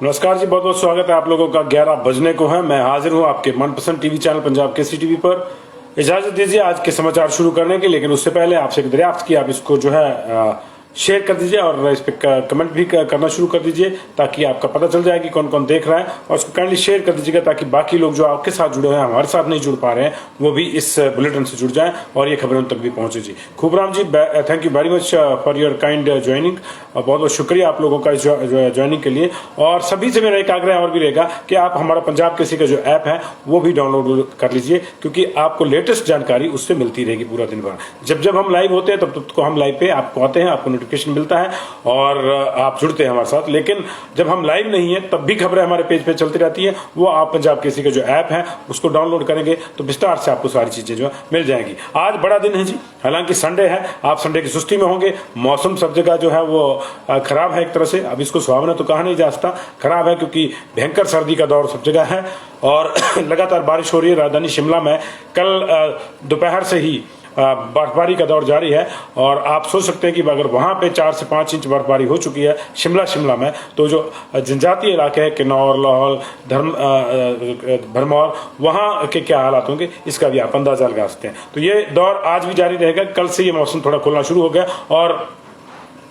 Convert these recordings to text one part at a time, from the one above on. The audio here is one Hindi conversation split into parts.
नमस्कार जी, बहुत बहुत स्वागत है आप लोगों का। 11 बजने को है, मैं हाजिर हूं आपके मनपसंद TV channel Punjab Kesari TV पर। इजाजत दीजिए आज के समाचार शुरू करने की, लेकिन उससे पहले आपसे एक दरियाफ्त की, आप इसको जो है शेयर कर दीजिए और इस पर कमेंट भी करना शुरू कर दीजिए ताकि आपका पता चल जाए कि कौन कौन देख रहा है, और उसको काइंडली शेयर कर दीजिएगा ताकि बाकी लोग जो आपके साथ जुड़े हैं, हमारे साथ नहीं जुड़ पा रहे हैं, वो भी इस बुलेटिन से जुड़ जाएं और ये खबरें उन तक भी पहुंचे जी। Khubram ji, thank you very much for your kind joining. बहुत बहुत शुक्रिया आप लोगों का इस ज्वाइनिंग के लिए। और सभी से मेरा एक आग्रह और भी रहेगा कि आप हमारा पंजाब केसरी का जो ऐप है वो भी डाउनलोड कर लीजिए, क्योंकि आपको लेटेस्ट जानकारी उससे मिलती रहेगी पूरा दिन भर। जब जब हम लाइव होते हैं तब तो हम लाइव पे आपको आते हैं, आपको नोटिफिकेशन मिलता है और आप जुड़ते हैं हमारे साथ। लेकिन जब हम लाइव नहीं है तब भी खबरें हमारे पेज पे चलती रहती है। वो आप पंजाब केसरी का जो ऐप है उसको डाउनलोड करेंगे तो विस्तार से आपको सारी चीजें जो मिल जाएंगी। आज बड़ा दिन है जी, हालांकि संडे है, आप संडे की सुस्ती में होंगे। मौसम सब जगह जो है वो खराब है एक तरह से। अब इसको सुहावना तो कहा नहीं जा सकता, खराब है, क्योंकि भयंकर सर्दी का दौर सब जगह है और लगातार बारिश हो रही है। राजधानी शिमला में कल दोपहर से ही बर्फबारी का दौर जारी है और आप सोच सकते हैं कि अगर वहां पे 4 से 5 इंच बर्फबारी हो चुकी है शिमला में, तो जो जनजातीय इलाके हैं किन्नौर, लाहौल, भरमौर, वहां के क्या हालात होंगे इसका भी आप अंदाजा लगा सकते हैं। तो ये दौर आज भी जारी रहेगा। कल से ये मौसम थोड़ा खुलना शुरू हो गया और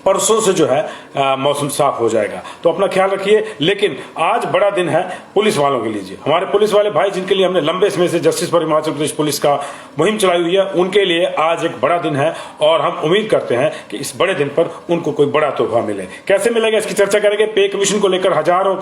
परसों से जो है मौसम साफ हो जाएगा, तो अपना ख्याल रखिए। लेकिन आज बड़ा दिन है पुलिस वालों के लिए। हमारे पुलिस वाले भाई जिनके लिए हमने लंबे समय से justice for Himachal Pradesh police का मुहिम चलाई हुई है, उनके लिए आज एक बड़ा दिन है और हम उम्मीद करते हैं कि इस बड़े दिन पर उनको कोई बड़ा तोहफा मिले। कैसे मिलेगा इसकी चर्चा करेंगे। पे कमीशन को लेकर हजारों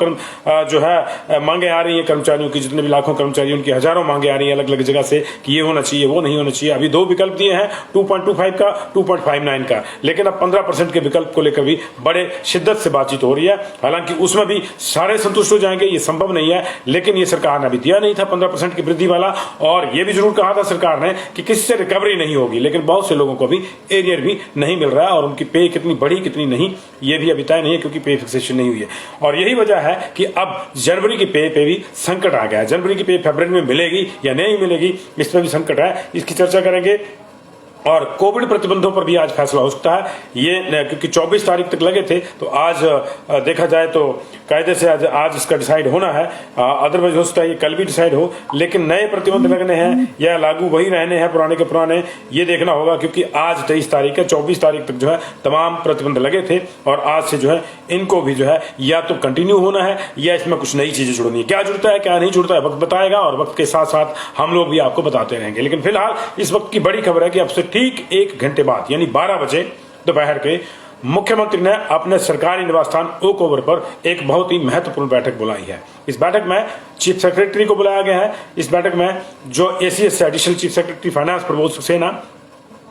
जो है मांगे आ रही है कर्मचारियों की, जितने भी लाखों कर्मचारी उनकी हजारों मांगे आ रही है अलग अलग जगह से कि ये होना चाहिए, वो नहीं होना चाहिए। अभी 2 विकल्प दिए हैं, 2.25 का, 2.59 का, लेकिन अब 15% के विकल्प को लेकर भी बड़े शिद्दत से बातचीत हो रही है। हालांकि उसमें भी सारे संतुष्ट हो जाएंगे ये संभव नहीं है, लेकिन ये सरकार ने अभी दिया नहीं था 15% की वृद्धि वाला, और ये भी जरूर कहा था सरकार ने कि किसी से रिकवरी नहीं होगी। लेकिन बहुत से लोगों को भी एरियर भी नहीं मिल रहा है और उनकी पे कितनी बढ़ी कितनी नहीं ये भी अभी तय नहीं है, क्योंकि पे फिक्सेशन नहीं हुई है। और यही वजह है कि अब जनवरी की पे पे भी संकट आ गया है। जनवरी की पे फरवरी में मिलेगी या नहीं मिलेगी, इस पर भी संकट है, इसकी चर्चा करेंगे। और कोविड प्रतिबंधों पर भी आज फैसला हो सकता है, ये क्योंकि 24 तारीख तक लगे थे, तो आज देखा जाए तो कायदे से आज इसका डिसाइड होना है। अदरवाइज हो सकता है ये कल भी डिसाइड हो, लेकिन नए प्रतिबंध लगने हैं या लागू वही रहने हैं पुराने के पुराने, ये देखना होगा। क्योंकि आज 23 तारीख है, 24 तारीख तक जो है तमाम प्रतिबंध लगे थे और आज से जो है इनको भी जो है या तो कंटिन्यू होना है या इसमें कुछ नई चीजें जुड़नी है। क्या जुड़ता है क्या नहीं जुड़ता है वक्त बताएगा और वक्त के साथ साथ हम लोग भी आपको बताते रहेंगे। लेकिन फिलहाल इस वक्त की बड़ी खबर है कि अब से ठीक 1 घंटे बाद यानी 12 बजे दोपहर के मुख्यमंत्री ने अपने सरकारी निवास स्थान ओक ओवर पर एक बहुत ही महत्वपूर्ण बैठक बुलाई है। इस बैठक में चीफ सेक्रेटरी को बुलाया गया है। इस बैठक में जो ACS additional chief secretary finance Prabodh Saxena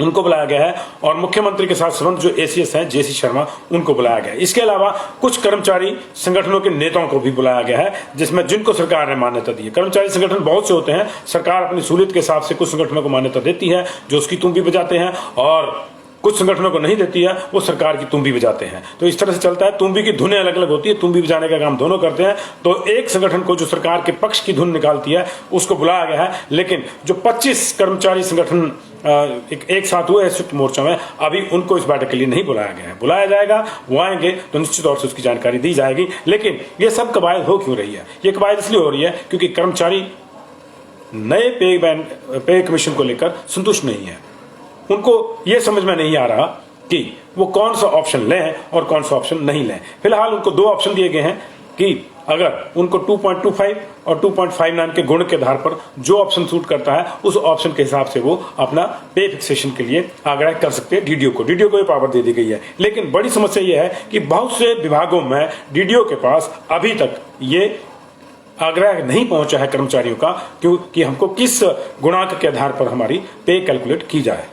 उनको बुलाया गया है और मुख्यमंत्री के साथ संबंध जो एसीएस हैं जेसी शर्मा उनको बुलाया गया है। इसके अलावा कुछ कर्मचारी संगठनों के नेताओं को भी बुलाया गया है, जिसमें जिनको सरकार ने मान्यता दी है। कर्मचारी संगठन बहुत से होते हैं, सरकार अपनी सहूलियत के हिसाब से कुछ संगठनों को मान्यता देती है जो उसकी तुम भी बजाते हैं, और कुछ संगठनों को नहीं देती है, वो सरकार की तुम भी बजाते हैं। तो इस तरह से चलता है, तुम भी की धुनें अलग अलग होती है, तुम भी बजाने का काम दोनों करते हैं। तो एक संगठन को जो सरकार के पक्ष की धुन निकालती है उसको बुलाया गया है। लेकिन जो 25 कर्मचारी संगठन एक साथ हुए संयुक्त मोर्चा में, अभी उनको इस बैठक के लिए नहीं बुलाया गया है। बुलाया जाएगा, वो आएंगे तो निश्चित तौर से उसकी जानकारी दी जाएगी। लेकिन ये सब कवायद हो क्यों रही है? ये कवायद इसलिए हो रही है क्योंकि कर्मचारी नए पे कमीशन को लेकर संतुष्ट नहीं है। उनको यह समझ में नहीं आ रहा कि वो कौन सा ऑप्शन लें और कौन सा ऑप्शन नहीं लें। फिलहाल उनको 2 ऑप्शन दिए गए हैं कि अगर उनको 2.25 और 2.59 के गुण के आधार पर जो ऑप्शन सूट करता है उस ऑप्शन के हिसाब से वो अपना पे फिक्सेशन के लिए आग्रह कर सकते हैं डीडीओ को ये पावर दे दी गई है। लेकिन बड़ी समस्या यह है कि बहुत से विभागों में डीडीओ के पास अभी तक ये आग्रह नहीं पहुंचा है कर्मचारियों का क्योंकि हमको किस गुणांक के आधार पर हमारी पे कैलकुलेट की जाए।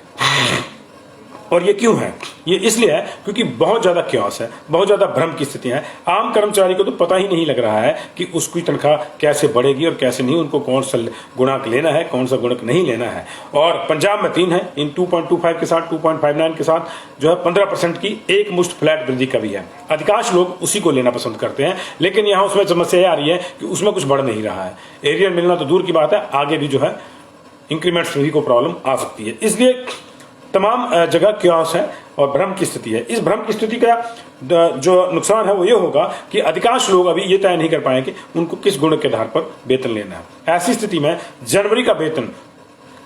और ये क्यों है? ये इसलिए है क्योंकि बहुत ज्यादा क्योस है, बहुत ज्यादा भ्रम की स्थिति है। आम कर्मचारी को तो पता ही नहीं लग रहा है कि उसकी तनख्वाह कैसे बढ़ेगी और कैसे नहीं, उनको कौन सा गुणांक लेना है कौन सा गुणांक नहीं लेना है। और पंजाब में 3 है, इन 2.25 के साथ 2.59 के साथ जो है 15% की एक मुश्त फ्लैट वृद्धि का भी है। अधिकांश लोग उसी को लेना पसंद करते हैं, लेकिन यहाँ उसमें समस्या आ रही है कि उसमें कुछ बढ़ नहीं रहा है। एरियर मिलना तो दूर की बात है, आगे भी जो है इंक्रीमेंट्स भी को प्रॉब्लम आ सकती है। इसलिए तमाम जगह क्योस है और भ्रम की स्थिति है। इस भ्रम की स्थिति का जो नुकसान है वो ये होगा कि अधिकांश लोग अभी ये तय नहीं कर पाएंगे उनको किस गुण के आधार पर वेतन लेना है। ऐसी स्थिति में जनवरी का वेतन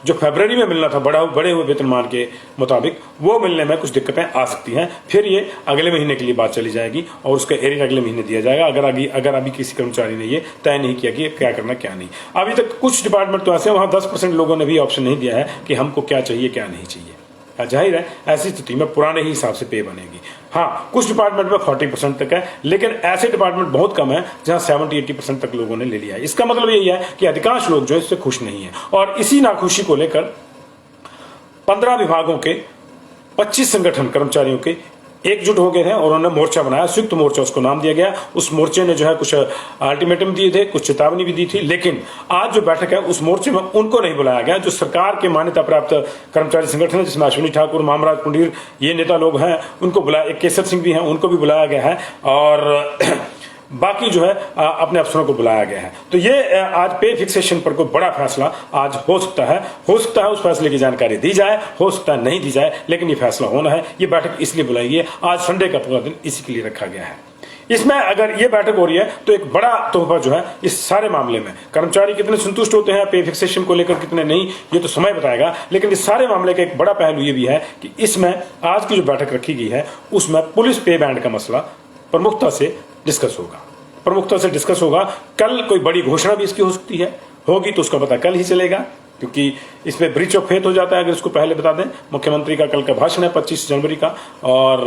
जो फरवरी में मिलना था बड़े हुए वेतनमान के मुताबिक, वो मिलने में कुछ दिक्कतें आ सकती हैं। फिर ये अगले महीने के लिए बात चली जाएगी और उसका एरियर अगले महीने दिया जाएगा, अगर अभी किसी कर्मचारी ने ये तय नहीं किया कि क्या करना क्या नहीं। अभी तक कुछ डिपार्टमेंट तो ऐसे वहां 10% लोगों ने भी ऑप्शन नहीं दिया है कि हमको क्या चाहिए क्या नहीं चाहिए। जाहिर है ऐसी स्थिति में पुराने ही हिसाब से पे बनेगी। हाँ, कुछ डिपार्टमेंट में 40% तक है, लेकिन ऐसे डिपार्टमेंट बहुत कम है जहां 70-80% तक लोगों ने ले लिया है। इसका मतलब यही है कि अधिकांश लोग जो है इससे खुश नहीं है और इसी नाखुशी को लेकर 15 विभागों के 25 संगठन कर्मचारियों के एकजुट हो गए हैं और उन्होंने मोर्चा बनाया, संयुक्त मोर्चा उसको नाम दिया गया। उस मोर्चे ने जो है कुछ अल्टीमेटम दिए थे, कुछ चेतावनी भी दी थी, लेकिन आज जो बैठक है उस मोर्चे में उनको नहीं बुलाया गया जो सरकार के मान्यता प्राप्त कर्मचारी संगठन है, जिसमें अश्विनी ठाकुर, मामराज पुंडीर ये नेता लोग हैं, उनको बुलाया, एक केसर सिंह भी हैं, उनको भी बुलाया गया है और बाकी जो है अपने अफसरों को बुलाया गया है। तो ये आज पे फिक्सेशन पर कोई बड़ा फैसला आज हो सकता है उस फैसले की जानकारी दी जाए, हो सकता है नहीं दी जाए, लेकिन ये फैसला होना है। ये बैठक इसलिए बुलाई है, आज संडे का पूरा दिन इसी के लिए रखा गया है। इसमें अगर ये बैठक हो रही है तो एक बड़ा तोहफा जो है इस सारे मामले में, कर्मचारी कितने संतुष्ट होते हैं पे फिक्सेशन को लेकर कितने नहीं, ये तो समय बताएगा, लेकिन इस सारे मामले का एक बड़ा पहलू ये भी है कि इसमें आज की जो बैठक रखी गई है उसमें पुलिस पे बैंड का मसला प्रमुखता से डिस्कस होगा। कल कोई बड़ी घोषणा भी इसकी हो सकती है, होगी तो उसका पता कल ही चलेगा, क्योंकि इसमें ब्रीच ऑफ फेथ हो जाता है अगर इसको पहले बता दें। मुख्यमंत्री का कल का भाषण है 25 जनवरी का और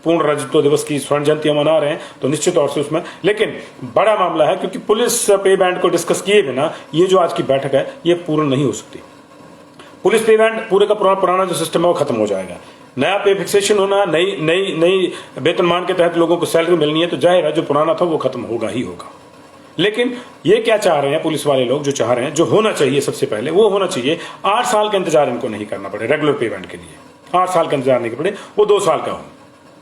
पूर्ण राज्यत्व दिवस की स्वर्ण जयंती मना रहे हैं, तो निश्चित तौर से उसमें, लेकिन बड़ा मामला है क्योंकि पुलिस पे बैंड को डिस्कस किए बिना ये जो आज की बैठक है ये पूर्ण नहीं हो सकती। पुलिस पे बैंड पूरे का पुराना जो सिस्टम है वो खत्म हो जाएगा, नया पे फिक्सेशन होना, नई वेतनमान के तहत लोगों को सैलरी मिलनी है, तो जाहिर है जो पुराना था वो खत्म होगा ही होगा। लेकिन ये क्या चाह रहे हैं पुलिस वाले लोग, जो चाह रहे हैं, जो होना चाहिए सबसे पहले वो होना चाहिए 8 साल का इंतजार इनको नहीं करना पड़े रेगुलर पेमेंट के लिए। 8 साल का इंतजार नहीं पड़े, वो 2 साल का हो।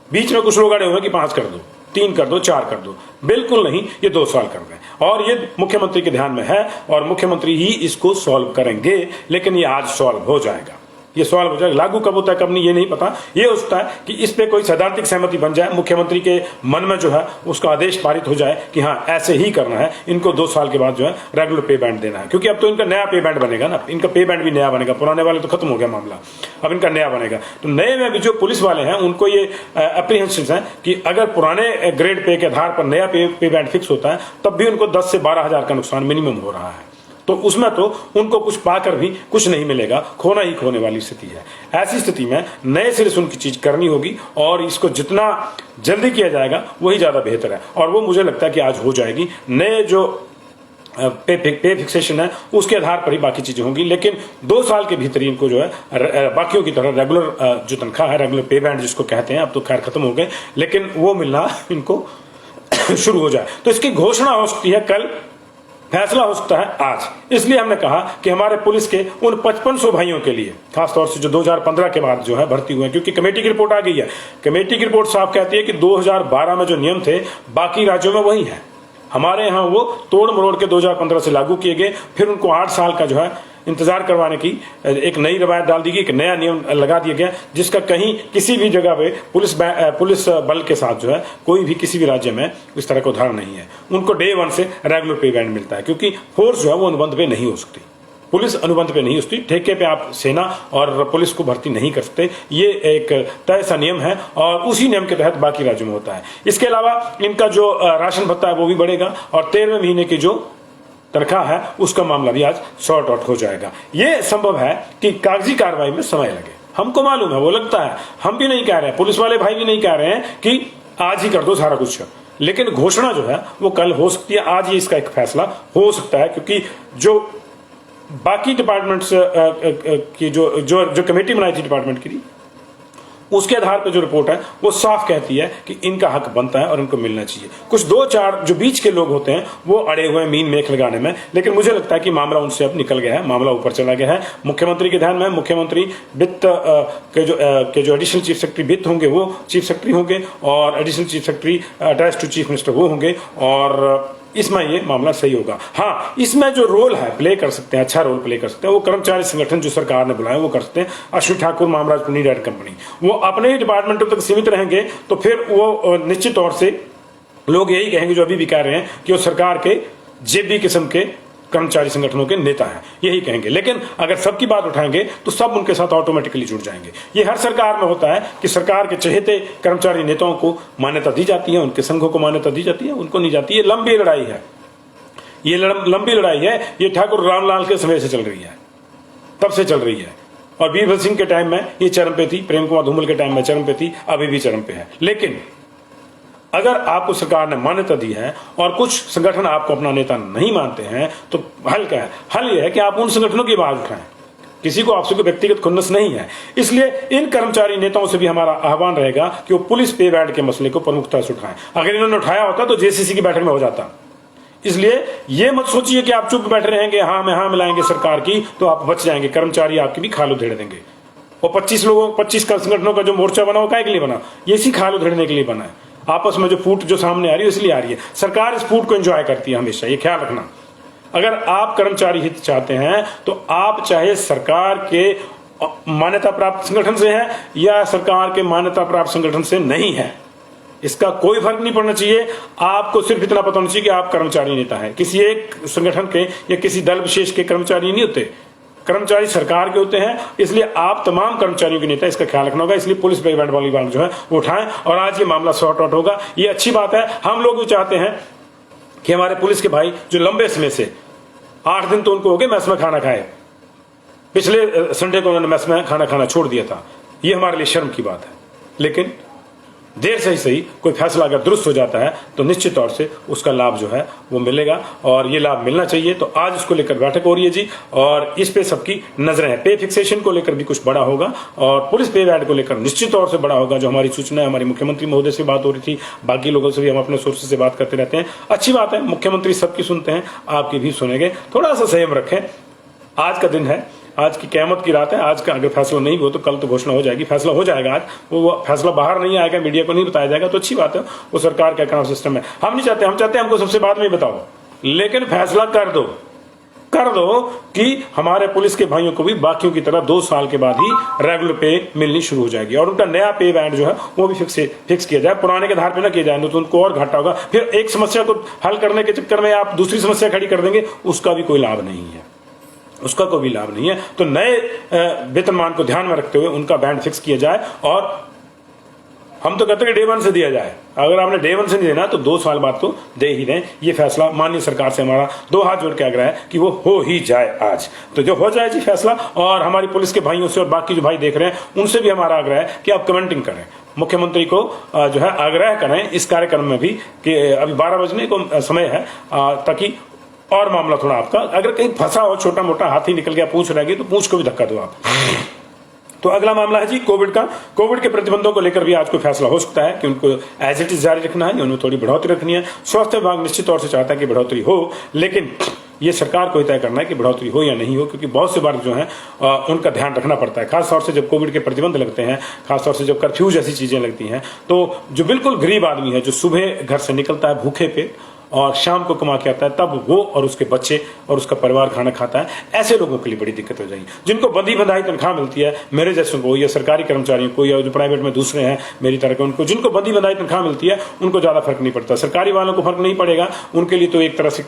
बीच में कुछ लोग अड़े हुए कि 5 कर दो, 3 कर दो, 4 कर दो, बिल्कुल नहीं, ये 2 साल कर रहे हैं और ये मुख्यमंत्री के ध्यान में है और मुख्यमंत्री ही इसको सॉल्व करेंगे। लेकिन ये आज सॉल्व हो जाएगा, ये सवाल हो जाएगा। लागू कब होता है कब नहीं ये नहीं पता। ये हो सकता है कि इस पे कोई सैद्धांतिक सहमति बन जाए, मुख्यमंत्री के मन में जो है उसका आदेश पारित हो जाए कि हाँ ऐसे ही करना है, इनको 2 साल के बाद जो है रेगुलर पे बैंड देना है, क्योंकि अब तो इनका नया पे बैंड बनेगा ना, इनका पे बैंड भी नया बनेगा, पुराने वाले तो खत्म हो गया मामला, अब इनका नया बनेगा। तो नए में भी जो पुलिस वाले हैं उनको ये अप्रीहेंशन है कि अगर पुराने ग्रेड पे के आधार पर नया पे बैंड फिक्स होता है तब भी उनको 10 से 12 हजार का नुकसान मिनिमम हो रहा है, तो उसमें तो उनको कुछ पाकर भी कुछ नहीं मिलेगा, खोना ही खोने वाली स्थिति है। ऐसी स्थिति में नए सिरे से उनकी चीज करनी होगी और इसको जितना जल्दी किया जाएगा वही ज्यादा बेहतर है और वो मुझे लगता है कि आज हो जाएगी। नए जो पे फिक्सेशन है उसके आधार पर ही बाकी चीजें होंगी, लेकिन 2 साल के भीतर इनको जो है बाकियों की तरह रेगुलर जो तनख्वाह है, रेगुलर पे बैंड जिसको कहते हैं, अब तो खैर खत्म हो गए, लेकिन वो मिलना इनको शुरू हो जाए। तो इसकी घोषणा हो सकती है कल, फैसला हो सकता है आज। इसलिए हमने कहा कि हमारे पुलिस के उन 5500 भाइयों के लिए, खासतौर से जो 2015 के बाद जो है भर्ती हुए हैं, क्योंकि कमेटी की रिपोर्ट आ गई है, कमेटी की रिपोर्ट साफ कहती है कि 2012 में जो नियम थे बाकी राज्यों में वही है, हमारे यहाँ वो तोड़ मरोड़ के 2015 से लागू किए गए, फिर उनको 8 साल का जो है इंतजार करवाने की एक नई रवायत डाल दी गई, एक नया नियम लगा दिया गया, जिसका कहीं किसी भी जगह पे पुलिस बल के साथ जो है कोई भी किसी भी राज्य में इस तरह का उदाहरण नहीं है। उनको डे 1 से रेगुलर पे बैंड मिलता है, क्योंकि फोर्स जो है वो अनुबंध पे नहीं हो सकती, पुलिस अनुबंध पे नहीं हो सकती, ठेके पे आप सेना और पुलिस को भर्ती नहीं कर सकते, ये एक तय सा नियम है और उसी नियम के तहत बाकी राज्यों में होता है। इसके अलावा इनका जो राशन भत्ता है वो भी बढ़ेगा और 13वें महीने की जो तनख्वाह है उसका मामला भी आज सॉर्ट आउट हो जाएगा। ये संभव है कि कागजी कार्रवाई में समय लगे, हमको मालूम है, वो लगता है, हम भी नहीं कह रहे हैं, पुलिस वाले भाई भी नहीं कह रहे हैं कि आज ही कर दो सारा कुछ, लेकिन घोषणा जो है वो कल हो सकती है, आज ही इसका एक फैसला हो सकता है, क्योंकि जो बाकी डिपार्टमेंट्स की जो कमेटी बनाई थी डिपार्टमेंट की, उसके आधार पर जो रिपोर्ट है वो साफ कहती है कि इनका हक बनता है और इनको मिलना चाहिए। कुछ 2-4 जो बीच के लोग होते हैं वो अड़े हुए मीन मेख लगाने में, लेकिन मुझे लगता है कि मामला उनसे अब निकल गया है, मामला ऊपर चला गया है, मुख्यमंत्री के ध्यान में। मुख्यमंत्री वित्त के जो एडिशनल चीफ सेक्रेटरी वित्त होंगे वो चीफ सेक्रेटरी होंगे और additional chief secretary attach to chief minister वो होंगे और इसमें ये मामला सही होगा। हाँ, इसमें जो रोल है प्ले कर सकते हैं, अच्छा रोल प्ले कर सकते हैं, वो कर्मचारी संगठन जो सरकार ने बुलाए वो कर सकते हैं। अश्विनी ठाकुर, मामराज पुनी डायरेक्ट कंपनी, वो अपने ही डिपार्टमेंटों तक सीमित रहेंगे तो फिर वो निश्चित तौर से लोग यही कहेंगे जो अभी भी कह रहे हैं कि वो सरकार के जेबी किस्म के कर्मचारी संगठनों के नेता हैं, यही कहेंगे। लेकिन अगर सबकी बात उठाएंगे तो सब उनके साथ ऑटोमेटिकली जुड़ जाएंगे। ये हर सरकार में होता है कि सरकार के चहेते कर्मचारी नेताओं को मान्यता दी जाती है, उनके संघों को मान्यता दी जाती है, उनको नहीं जाती। ये लंबी लड़ाई है, ये लंबी लड़ाई है। ये ठाकुर रामलाल के समय से चल रही है, तब से चल रही है। और बीरबल सिंह के टाइम में ये चरम पे थी, प्रेम कुमार धूमल के टाइम में चरम पे थी, अभी भी चरम पे है। लेकिन अगर आपको सरकार ने मान्यता दी है और कुछ संगठन आपको अपना नेता नहीं मानते हैं तो हल क्या है? हल यह है कि आप उन संगठनों की आवाज उठाएं। किसी को आपसे कोई व्यक्तिगत खुन्नस नहीं है। इसलिए इन कर्मचारी नेताओं से भी हमारा आह्वान रहेगा कि वो पुलिस पे बैंड के मसले को प्रमुखता से उठाएं। अगर इन्होंने उठाया होता तो जेसीसी की बैठक में हो जाता। इसलिए ये मत सोचिए कि आप चुप बैठे रहेंगे, हाँ में हाँ मिलाएंगे सरकार की तो आप बच जाएंगे। कर्मचारी आपकी भी खाल उधेड़ देंगे। और 25 संगठनों का जो मोर्चा बना वो काय के लिए बना? ये इसी खाल उधेड़ने के लिए बना है। आपस में जो फूट जो सामने आ रही है इसलिए आ रही है। सरकार इस फूट को एंजॉय करती है हमेशा, ये ख्याल रखना। अगर आप कर्मचारी हित चाहते हैं तो आप चाहे सरकार के मान्यता प्राप्त संगठन से हैं या सरकार के मान्यता प्राप्त संगठन से नहीं है, इसका कोई फर्क नहीं पड़ना चाहिए। आपको सिर्फ इतना पता होना चाहिए कि आप कर्मचारी नेता हैं। किसी एक संगठन के या किसी दल विशेष के कर्मचारी नहीं होते, कर्मचारी सरकार के होते हैं। इसलिए आप तमाम कर्मचारियों के नेता, इसका ख्याल रखना होगा। इसलिए पुलिस पे बैंड वाली बात जो है वो उठाएं और आज ये मामला सॉर्ट आउट होगा। ये अच्छी बात है। हम लोग भी चाहते हैं कि हमारे पुलिस के भाई जो लंबे समय से 8 दिन तो उनको हो गए मैस में खाना खाए, पिछले संडे को उन्होंने मैस में खाना खाना छोड़ दिया था। ये हमारे लिए शर्म की बात है। लेकिन देर से ही सही कोई फैसला अगर दुरुस्त हो जाता है तो निश्चित तौर से उसका लाभ जो है वो मिलेगा और ये लाभ मिलना चाहिए। तो आज इसको लेकर बैठक हो रही है जी और इस पे सबकी नजरें हैं। पे फिक्सेशन को लेकर भी कुछ बड़ा होगा और पुलिस पे बैंड को लेकर निश्चित तौर से बड़ा होगा। जो हमारी सूचना है, हमारी मुख्यमंत्री महोदय से बात हो रही थी, बाकी लोगों से भी हम अपने सोर्सेज से बात करते रहते हैं। अच्छी बात है, मुख्यमंत्री सबकी सुनते हैं, आपकी भी सुनेंगे। थोड़ा सा संयम रखें। आज का दिन है, आज की क़यामत की रात है। आज का अगर फैसला नहीं हो तो कल तो घोषणा हो जाएगी। फैसला हो जाएगा आज, वो फैसला बाहर नहीं आएगा, मीडिया को नहीं बताया जाएगा तो अच्छी बात है। वो सरकार का काम सिस्टम है। हम नहीं चाहते, हम चाहते हैं हमको सबसे बाद में बताओ, लेकिन फैसला कर दो कि हमारे पुलिस के भाइयों को भी बाकियों की तरह 2 साल के बाद ही रेगुलर पे मिलनी शुरू हो जाएगी और उनका नया पे बैंड जो है वो भी फिक्स किया जाए। पुराने के आधार पे ना किया जाए तो उनको और घाटा होगा। फिर एक समस्या को हल करने के चक्कर में आप दूसरी समस्या खड़ी कर देंगे, उसका भी कोई लाभ नहीं है, उसका कोई भी लाभ नहीं है। तो नए वेतनमान को ध्यान में रखते हुए उनका बैंड फिक्स किया जाए और हम तो कहते हैं कि डे 1 से दिया जाए। अगर आपने डे 1 से नहीं देना तो 2 साल बाद तो दे ही दें। ये फैसला माननीय सरकार से हमारा 2 हाथ जोड़ के आग्रह है कि वो हो ही जाए आज। तो जो हो जाए जी फैसला, और हमारी पुलिस के भाइयों से और बाकी जो भाई देख रहे हैं उनसे भी हमारा आग्रह है कि आप कमेंटिंग करें, मुख्यमंत्री को जो है आग्रह करें इस कार्यक्रम में भी कि अभी 12 बजने को समय है, ताकि और मामला थोड़ा आपका अगर कहीं फंसा हो, छोटा मोटा हाथी निकल गया, पूछ रहेगी तो पूछ को भी धक्का दो आप। तो अगला मामला है जी कोविड का। कोविड के प्रतिबंधों को लेकर भी आज कोई फैसला हो सकता है कि उनको एज इट इज जारी रखना है या उन्हें थोड़ी बढ़ोतरी रखनी है। स्वास्थ्य विभाग निश्चित तौर से चाहता है कि बढ़ोतरी हो, लेकिन ये सरकार को ही तय करना है कि बढ़ोतरी हो या नहीं हो, क्योंकि बहुत से बार जो है उनका ध्यान रखना पड़ता है। खासतौर से जब कोविड के प्रतिबंध लगते हैं, खासतौर से जब कर्फ्यू जैसी चीजें लगती हैं, तो जो बिल्कुल गरीब आदमी है, जो सुबह घर से निकलता है भूखे पेट और शाम को कमा के आता है, तब वो और उसके बच्चे और उसका परिवार खाना खाता है, ऐसे लोगों के लिए बड़ी दिक्कत हो जाएगी। जिनको बंधी बंधाई तनख्वाह मिलती है, मेरे जैसों को या सरकारी कर्मचारियों को या जो प्राइवेट में दूसरे हैं मेरी तरह के, उनको जिनको बंधी बंधाई तनख्वाह मिलती है उनको ज्यादा फर्क नहीं पड़ता। सरकारी वालों को फर्क नहीं पड़ेगा, उनके लिए तो एक तरह से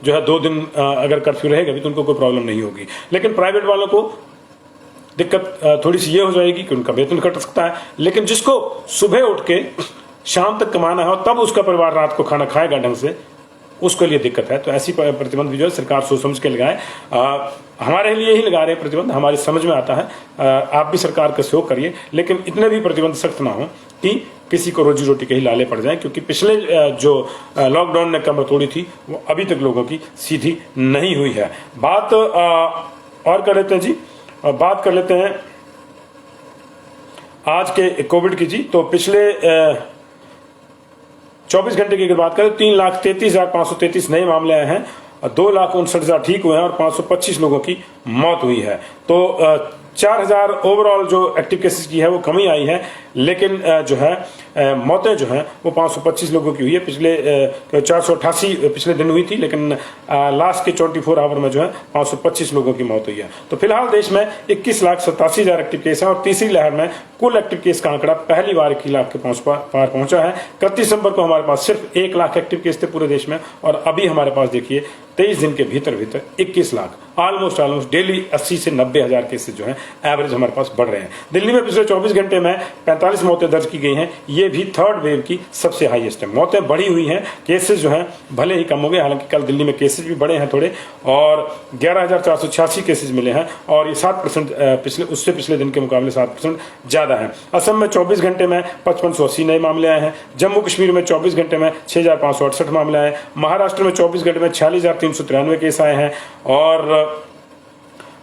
जो है 2 दिन अगर कर्फ्यू रहेगा भी तो उनको कोई प्रॉब्लम नहीं होगी। लेकिन प्राइवेट वालों को दिक्कत थोड़ी सी ये हो जाएगी कि उनका वेतन कट सकता है। लेकिन जिसको सुबह उठ के शाम तक कमाना है तब उसका परिवार रात को खाना खाएगा ढंग से, उसके लिए दिक्कत है। तो ऐसी प्रतिबंध भी जो है सरकार सोच समझ के लगाए। हमारे लिए ही लगा रहे हैं प्रतिबंध, हमारी समझ में आता है। आप भी सरकार का सहयोग करिए, लेकिन इतने भी प्रतिबंध सख्त ना हो कि किसी को रोजी रोटी के ही लाले पड़ जाए, क्योंकि पिछले जो लॉकडाउन ने कमर तोड़ी थी वो अभी तक लोगों की सीधी नहीं हुई है। बात और कर लेते हैं जी, बात कर लेते हैं आज के कोविड की जी। तो पिछले 24 घंटे की अगर बात करें 3,33,533 नए मामले आए हैं, 2,59,000 ठीक हुए हैं और 525 लोगों की मौत हुई है। तो 4000 ओवरऑल जो एक्टिव केसेस की है वो कमी आई है, लेकिन जो है मौतें जो हैं वो 525 लोगों की हुई है। पिछले 488 पिछले दिन हुई थी, लेकिन लास्ट के 24 आवर में जो है 525 लोगों की मौत हुई है। तो फिलहाल देश में 21,87,000 एक्टिव केस हैं और तीसरी लहर में कुल एक्टिव केस का आंकड़ा पहली बार 1 लाख के पार पहुंचा है। 31 दिसंबर को हमारे पास सिर्फ 1 लाख एक्टिव केस थे पूरे देश में, और अभी हमारे पास देखिए 23 दिन के भीतर 21 लाख, ऑलमोस्ट डेली 80 से 90 हजार केसेस जो हैं एवरेज हमारे पास बढ़ रहे हैं। दिल्ली में पिछले 24 घंटे में 45 मौतें दर्ज की गई हैं, ये भी थर्ड वेव की सबसे हाईएस्ट है। मौतें बढ़ी हुई हैं, केसेस जो हैं भले ही कम हो गए, हालांकि कल दिल्ली में केसेस भी बढ़े हैं थोड़े, और 11,486 केसेस मिले हैं, और ये 7% पिछले दिन के मुकाबले 7% ज्यादा है। असम में 24 घंटे में 5580 नए मामले आए हैं। जम्मू कश्मीर में 24 घंटे में 6568 मामले आए। महाराष्ट्र में 24 घंटे में 46,393 केस आए हैं, और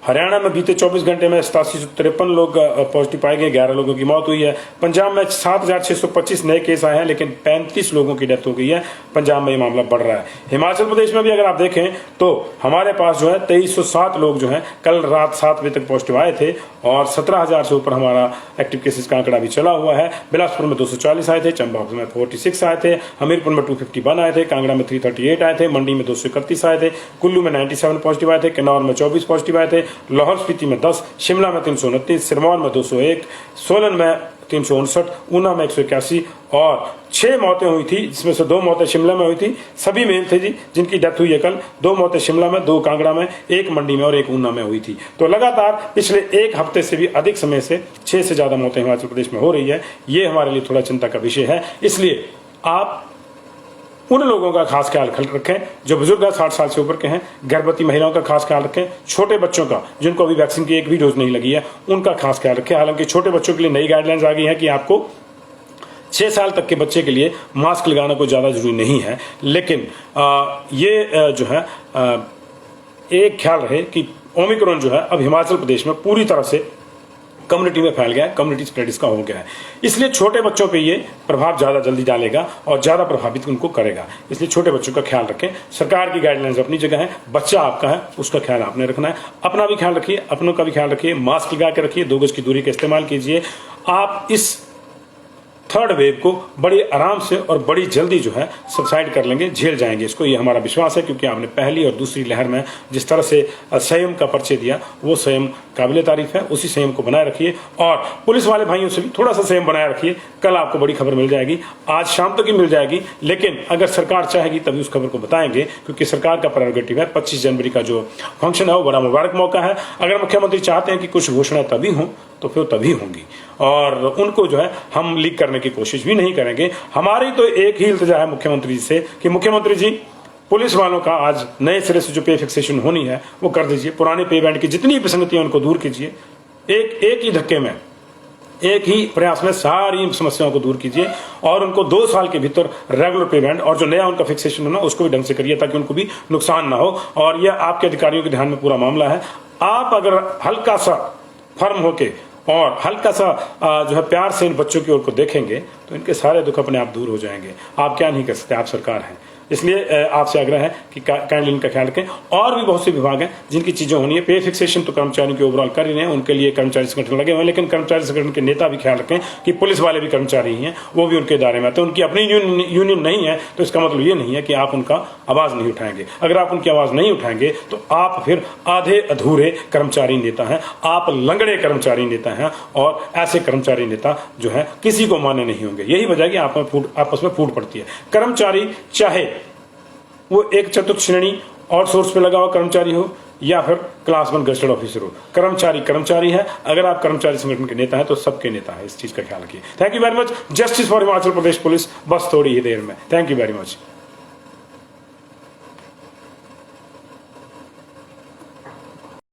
हरियाणा में बीते 24 घंटे में 8753 लोग पॉजिटिव पाए गए, 11 लोगों की मौत हुई है। पंजाब में 7,625 नए केस आए हैं, लेकिन 35 लोगों की डेथ हो गई है। पंजाब में ये मामला बढ़ रहा है। हिमाचल प्रदेश में भी अगर आप देखें तो हमारे पास जो है 2307 लोग जो हैं कल रात 7 बजे तक पॉजिटिव आए थे, और 17,000 से ऊपर हमारा एक्टिव केसेस का आंकड़ा भी चला हुआ है। बिलासपुर में 240 आए थे, चंबा में 46 आए थे, हमीरपुर में 251 आए थे, कांगड़ा में 338 आए थे, मंडी में 231 आए थे, कुल्लू में 97 पॉजिटिव आए थे, किन्नौर में 24 पॉजिटिव आए थे, लाहौल स्पीति में 10, शिमला में 329, सिरमौर में 201, सोलन में 359, ऊना में 181, और 6 मौतें हुई थी, जिसमें से 2 मौतें शिमला में हुई थी। सभी मेल थे जी जिनकी डेथ हुई है कल। 2 मौतें शिमला में, 2 कांगड़ा में, 1 मंडी में और 1 ऊना में हुई थी। तो लगातार पिछले 1 हफ्ते से भी अधिक समय से 6 से ज्यादा मौतें हिमाचल प्रदेश में हो रही है। ये हमारे लिए थोड़ा चिंता का विषय है। इसलिए आप उन लोगों का खास ख्याल रखें जो बुजुर्ग 60 साल से ऊपर के हैं, गर्भवती महिलाओं का खास ख्याल रखें, छोटे बच्चों का जिनको अभी वैक्सीन की एक भी डोज नहीं लगी है उनका खास ख्याल रखें। हालांकि छोटे बच्चों के लिए नई गाइडलाइंस आ गई है कि आपको 6 साल तक के बच्चे के लिए मास्क लगाना कोई ज्यादा जरूरी नहीं है, लेकिन ये जो है एक ख्याल रहे कि ओमिक्रॉन जो है अब हिमाचल प्रदेश में पूरी तरह से कम्युनिटी में फैल गया है, कम्युनिटी स्प्रेड इसका हो गया है। इसलिए छोटे बच्चों पे ये प्रभाव ज्यादा जल्दी डालेगा और ज्यादा प्रभावित उनको करेगा। इसलिए छोटे बच्चों का ख्याल रखें। सरकार की गाइडलाइंस अपनी जगह है, बच्चा आपका है, उसका ख्याल आपने रखना है। अपना भी ख्याल रखिए, अपनों का भी ख्याल रखिए, मास्क लगा के रखिए, 2 गज की दूरी का इस्तेमाल कीजिए। आप इस थर्ड वेव को बड़ी आराम से और बड़ी जल्दी जो है सबसाइड कर लेंगे, झेल जाएंगे इसको, ये हमारा विश्वास है। क्योंकि आपने पहली और दूसरी लहर में जिस तरह से संयम का परिचय दिया वो संयम काबिले तारीफ है। उसी संयम को बनाए रखिए, और पुलिस वाले भाइयों से भी थोड़ा सा संयम बनाए रखिए। कल आपको बड़ी खबर मिल जाएगी, आज शाम तक ही मिल जाएगी, लेकिन अगर सरकार चाहेगी तभी उस खबर को बताएंगे, क्योंकि सरकार का प्रेरोगेटिव है। 25 जनवरी का जो फंक्शन है वो बड़ा मुबारक मौका है। अगर मुख्यमंत्री चाहते हैं कि कुछ घोषणाएं तभी हों तो फिर तभी होंगी, और उनको जो है हम लीक करने की कोशिश भी नहीं करेंगे। हमारी तो एक ही इल्तिजा है मुख्यमंत्री जी से कि मुख्यमंत्री जी पुलिस वालों का आज नए सिरे से जो पे फिक्सेशन होनी है वो कर दीजिए। पुराने पे बैंड की जितनी विसंगतियां उनको दूर कीजिए। एक ही धक्के में, एक ही प्रयास में सारी समस्याओं को दूर कीजिए, और उनको 2 साल के भीतर रेगुलर पे बैंड और जो नया उनका फिक्सेशन होना उसको भी ढंग से करिए, ताकि उनको भी नुकसान ना हो। और यह आपके अधिकारियों के ध्यान में पूरा मामला है। आप अगर हल्का सा फर्म होके और हल्का सा जो है प्यार से इन बच्चों की ओर को देखेंगे तो इनके सारे दुख अपने आप दूर हो जाएंगे। आप क्या नहीं कर सकते, आप सरकार हैं। इसलिए आपसे आग्रह है कि काइंडली इनका ख्याल रखें। और भी बहुत से विभाग हैं जिनकी चीजें होनी है। पे फिक्सेशन तो कर्मचारियों के ओवरऑल कर ही रहे हैं, उनके लिए कर्मचारी संगठन लगे हुए हैं, लेकिन कर्मचारी संगठन के नेता भी ख्याल रखें कि पुलिस वाले भी कर्मचारी ही हैं, वो भी उनके दायरे में आते हैं। उनकी अपनी यूनियन नहीं है तो इसका मतलब ये नहीं है कि आप उनका आवाज नहीं उठाएंगे। अगर आप उनकी आवाज नहीं उठाएंगे तो आप फिर आधे अधूरे कर्मचारी नेता हैं, आप लंगड़े कर्मचारी नेता हैं, और ऐसे कर्मचारी नेता जो है किसी को मान्य नहीं होंगे। यही वजह कि आपस में फूट पड़ती है। कर्मचारी चाहे वो एक चतुर्थ श्रेणी आउटसोर्स पे लगा हुआ कर्मचारी हो या फिर क्लास 1 गजेटेड ऑफिसर हो, कर्मचारी कर्मचारी है। अगर आप कर्मचारी संगठन के नेता हैं तो सबके नेता है। इस चीज का ख्याल रखिए। Thank you very much. Justice for Himachal Pradesh police, बस थोड़ी ही देर में। Thank you very much.